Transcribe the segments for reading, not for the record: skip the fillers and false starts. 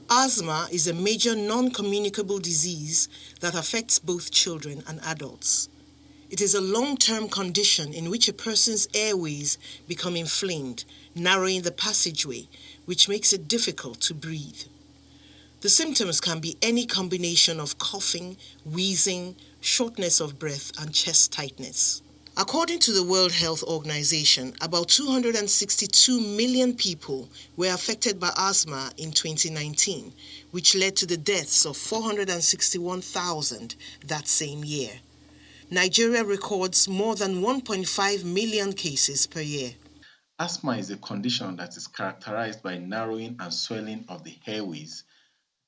Asthma is a major non-communicable disease that affects both children and adults. It is a long-term condition in which a person's airways become inflamed, narrowing the passageway, which makes it difficult to breathe. The symptoms can be any combination of coughing, wheezing, shortness of breath, and chest tightness. According to the World Health Organization, about 262 million people were affected by asthma in 2019, which led to the deaths of 461,000 that same year. Nigeria records more than 1.5 million cases per year. Asthma is a condition that is characterized by narrowing and swelling of the airways,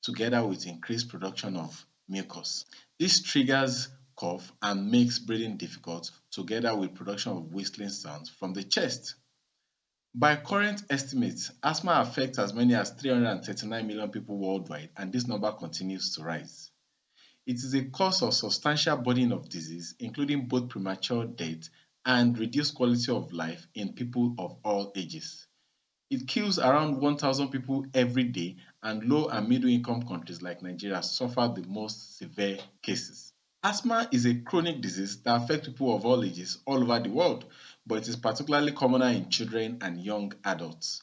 together with increased production of mucus. This triggers cough and makes breathing difficult, together with production of whistling sounds from the chest. By current estimates, asthma affects as many as 339 million people worldwide, and this number continues to rise. It is a cause of substantial burden of disease, including both premature death and reduced quality of life in people of all ages. It kills around 1,000 people every day, and low and middle income countries like Nigeria suffer the most severe cases. Asthma is a chronic disease that affects people of all ages all over the world, but it is particularly commoner in children and young adults.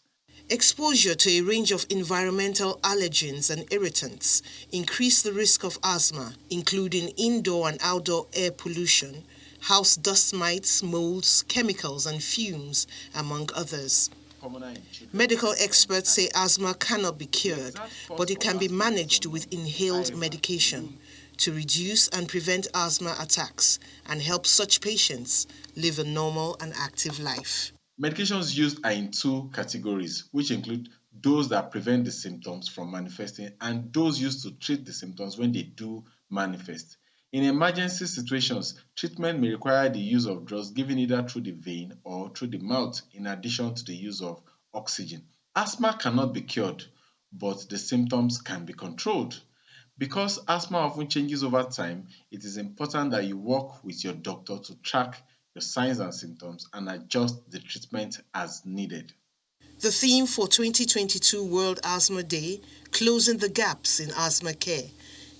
Exposure to a range of environmental allergens and irritants increase the risk of asthma, including indoor and outdoor air pollution, house dust mites, molds, chemicals, and fumes, among others. Medical experts say asthma cannot be cured, but it can be managed with inhaled medication to reduce and prevent asthma attacks and help such patients live a normal and active life. Medications used are in two categories, which include those that prevent the symptoms from manifesting and those used to treat the symptoms when they do manifest. In emergency situations, treatment may require the use of drugs given either through the vein or through the mouth, in addition to the use of oxygen. Asthma cannot be cured, but the symptoms can be controlled. Because asthma often changes over time, it is important that you work with your doctor to track your signs and symptoms and adjust the treatment as needed. The theme for 2022 World Asthma Day, Closing the Gaps in Asthma Care,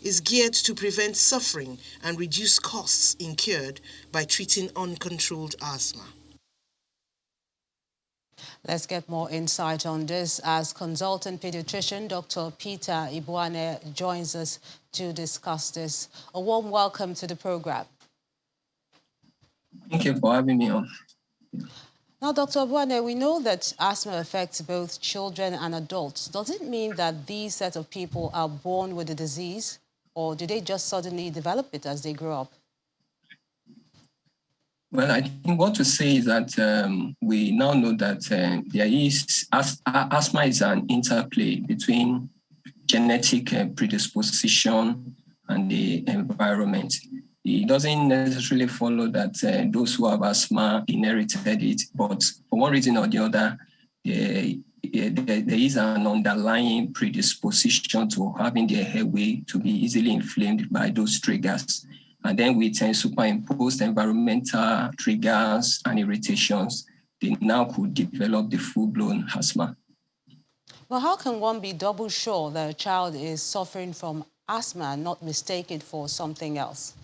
is geared to prevent suffering and reduce costs incurred by treating uncontrolled asthma. Let's get more insight on this as consultant pediatrician Dr. Peter Ibuane joins us to discuss this. A warm welcome to the program. Thank you for having me on. Now, Dr. Ibuane, we know that asthma affects both children and adults. Does it mean that these set of people are born with the disease, or do they just suddenly develop it as they grow up? Well, I think what to say is that we now know that there is asthma is an interplay between genetic predisposition and the environment. It doesn't necessarily follow that those who have asthma inherited it, but for one reason or the other, there is an underlying predisposition to having their airway to be easily inflamed by those triggers. And then with superimposed environmental triggers and irritations, they now could develop the full-blown asthma. Well, how can one be double sure that a child is suffering from asthma and not mistake it for something else?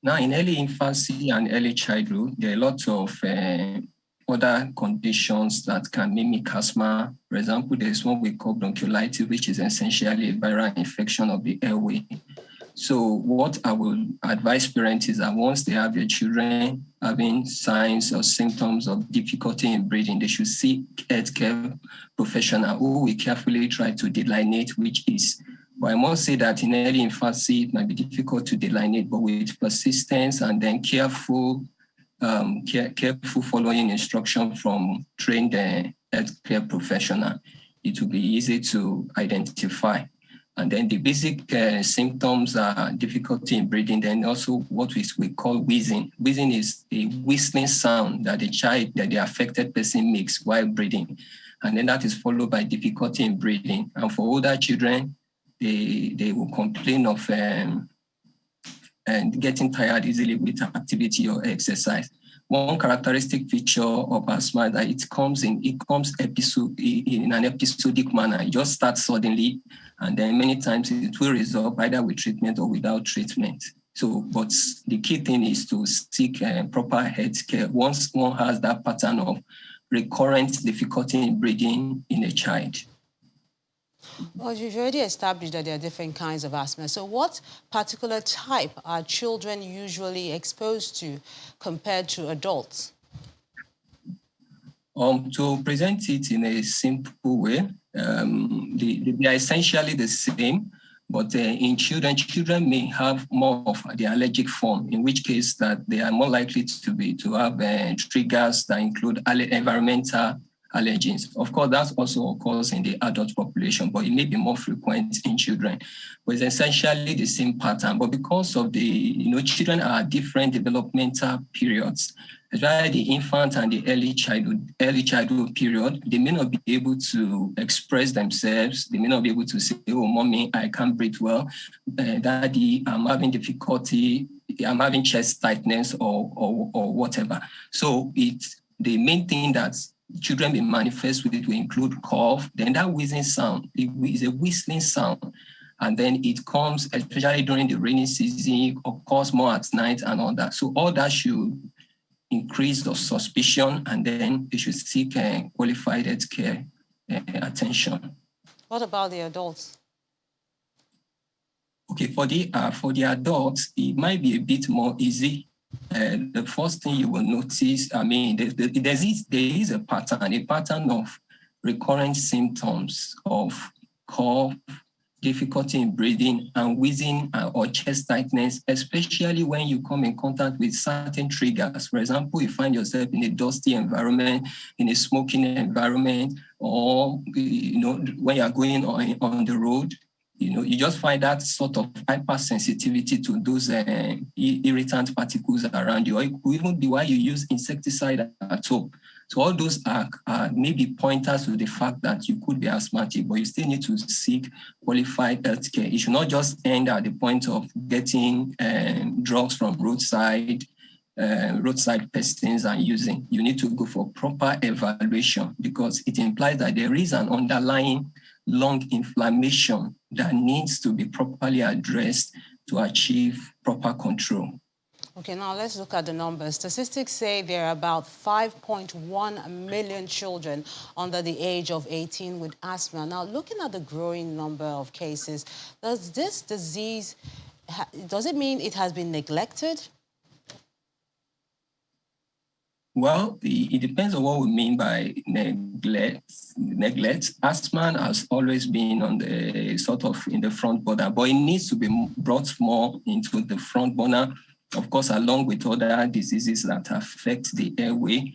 Now, in early infancy and early childhood, there are lots of other conditions that can mimic asthma. For example, there's one we call bronchiolitis, which is essentially a viral infection of the airway. So what I will advise parents is that once they have their children having signs or symptoms of difficulty in breathing, they should seek healthcare professional who will carefully try to delineate which is. But I must say that in early infancy, it might be difficult to delineate, but with persistence and then careful following instruction from trained healthcare professional, it will be easy to identify. And then the basic symptoms are difficulty in breathing, then also what we call wheezing. Wheezing is a whistling sound that the affected person makes while breathing. And then that is followed by difficulty in breathing. And for older children, they will complain of and getting tired easily with activity or exercise. One characteristic feature of asthma is that it comes in an episodic manner. It just starts suddenly, and then many times it will resolve either with treatment or without treatment. So, but the key thing is to seek proper health care once one has that pattern of recurrent difficulty in breathing in a child. Well, you've already established that there are different kinds of asthma. So what particular type are children usually exposed to compared to adults? To present it in a simple way, they are essentially the same, but in children may have more of the allergic form, in which case that they are more likely to have triggers that include environmental allergens. Of course, that also occurs in the adult population, but it may be more frequent in children. But it's essentially the same pattern. But because of children are different developmental periods, especially the infant and the early childhood period, they may not be able to express themselves. They may not be able to say, "Oh, mommy, I can't breathe well. Daddy, I'm having difficulty. I'm having chest tightness or whatever." So the main thing that children may manifest with it will include cough. Then that wheezing sound is a whistling sound. And then it comes, especially during the rainy season, occurs more at night and all that. So all that should increase the suspicion, and then they should seek qualified health care attention. What about the adults? Okay, for the adults, it might be a bit more easy. The first thing you will notice, there is a pattern of recurrent symptoms of cough, difficulty in breathing, and wheezing or chest tightness, especially when you come in contact with certain triggers. For example, you find yourself in a dusty environment, in a smoking environment, or when you're going on the road. You just find that sort of hypersensitivity to those irritant particles around you, or it could even be why you use insecticide at home. So all those are maybe pointers to the fact that you could be asthmatic, but you still need to seek qualified health care. It should not just end at the point of getting drugs from roadside persons and using. You need to go for proper evaluation, because it implies that there is an underlying lung inflammation that needs to be properly addressed to achieve proper control. Okay, now let's look at the numbers. Statistics say there are about 5.1 million children under the age of 18 with asthma. Now, looking at the growing number of cases, does this disease, does it mean it has been neglected? Well, it depends on what we mean by neglect. Asthma has always been on the sort of in the front burner, but it needs to be brought more into the front burner, of course, along with other diseases that affect the airway.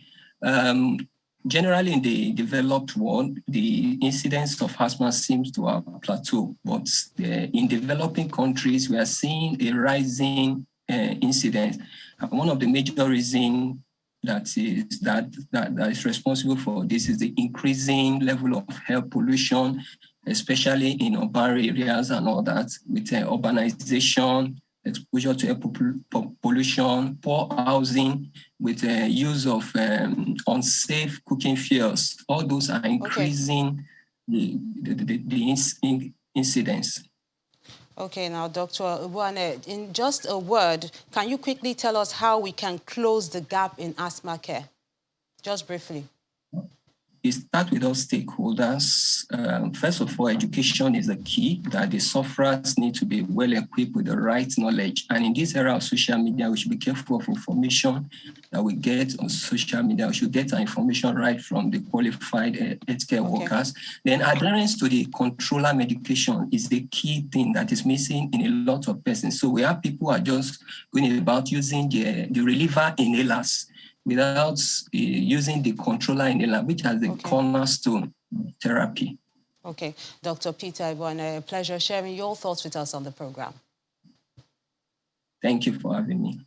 Generally, in the developed world, the incidence of asthma seems to have plateaued, but in developing countries, we are seeing a rising incidence. One of the major reasons that is responsible for this is the increasing level of air pollution, especially in urban areas and all that, with urbanization, exposure to air pollution, poor housing, with use of unsafe cooking fuels. All those are increasing the incidence. Okay, now, Dr. Ubuane, in just a word, can you quickly tell us how we can close the gap in asthma care? Just briefly. It starts with all stakeholders. First of all, education is the key, that the sufferers need to be well equipped with the right knowledge. And in this era of social media, we should be careful of information that we get on social media. We should get our information right from the qualified healthcare workers. Then adherence to the controller medication is the key thing that is missing in a lot of persons. So we have people who are just going about using the reliever inhalers without using the controller inhaler, which has the cornerstone therapy. Okay. Dr. Peter Ubuane, a pleasure sharing your thoughts with us on the program. Thank you for having me.